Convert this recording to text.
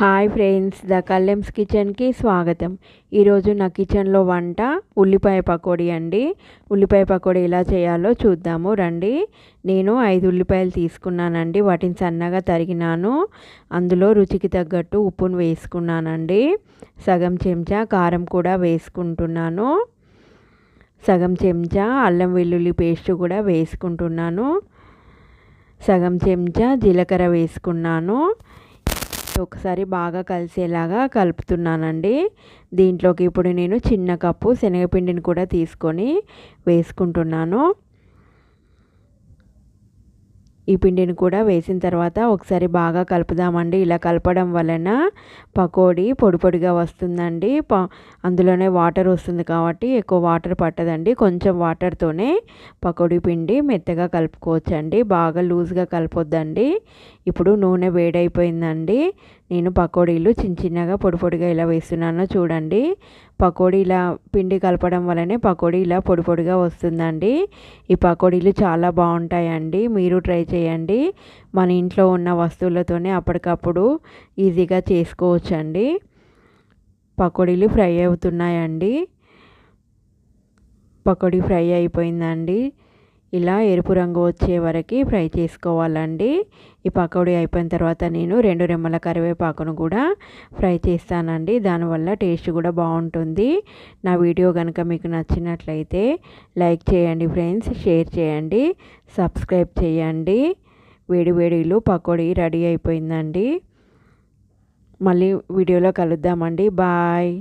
Hi friends, the కల్లెమ్స్ కిచెన్కి స్వాగతం. ఈరోజు నా కిచెన్లో వంట ఉల్లిపాయ పకోడీ అండి. ఉల్లిపాయ పకోడీ ఎలా చేయాలో చూద్దాము రండి. నేను 5 ఉల్లిపాయలు తీసుకున్నానండి. వాటిని సన్నగా తరిగినాను. అందులో రుచికి తగ్గట్టు ఉప్పును వేసుకున్నానండి. సగం చెంచా కారం కూడా వేసుకుంటున్నాను. సగం చెంచా అల్లం వెల్లుల్లి పేస్ట్ కూడా వేసుకుంటున్నాను. సగం చెంచా జీలకర్ర వేసుకున్నాను. ఒకసారి బాగా కలిసేలాగా కలుపుతున్నానండి. దీంట్లోకి ఇప్పుడు నేను చిన్న కప్పు శనగపిండిని కూడా తీసుకొని వేసుకుంటున్నాను. ఈ పిండిని కూడా వేసిన తర్వాత ఒకసారి బాగా కలుపుదామండి. ఇలా కలపడం వలన పకోడీ పొడి పొడిగా వస్తుందండి. అందులోనే వాటర్ వస్తుంది కాబట్టి ఎక్కువ వాటర్ పట్టదండి. కొంచెం వాటర్తోనే పకోడీ పిండి మెత్తగా కలుపుకోవచ్చండి. బాగా లూజ్గా కలపొద్దండి. ఇప్పుడు నూనె వేడైపోయిందండి. నేను పకోడీలు చిన్న చిన్నగా పొడి పొడిగా ఇలా వేస్తున్నానో చూడండి. పకోడీ ఇలా పిండి కలపడం వల్లనే పకోడీ ఇలా పొడి పొడిగా వస్తుందండి. ఈ పకోడీలు చాలా బాగుంటాయండి. మీరు ట్రై చేయండి. మన ఇంట్లో ఉన్న వస్తువులతోనే అప్పటికప్పుడు ఈజీగా చేసుకోవచ్చండి. పకోడీలు ఫ్రై అవుతున్నాయండి. పకోడీ ఫ్రై అయిపోయిందండి. ఇలా ఎరుపు రంగు వచ్చే వరకు ఫ్రై చేసుకోవాలండి. ఈ పకోడీ అయిపోయిన తర్వాత నేను 2 రెమ్మల కరివేపాకును కూడా ఫ్రై చేస్తానండి. దానివల్ల టేస్ట్ కూడా బాగుంటుంది. నా వీడియో కనుక మీకు నచ్చినట్లయితే లైక్ చేయండి ఫ్రెండ్స్, షేర్ చేయండి, సబ్స్క్రైబ్ చేయండి. వేడి వేడిలు పకోడీ రెడీ అయిపోయిందండి. మళ్ళీ వీడియోలో కలుద్దామండి. బాయ్.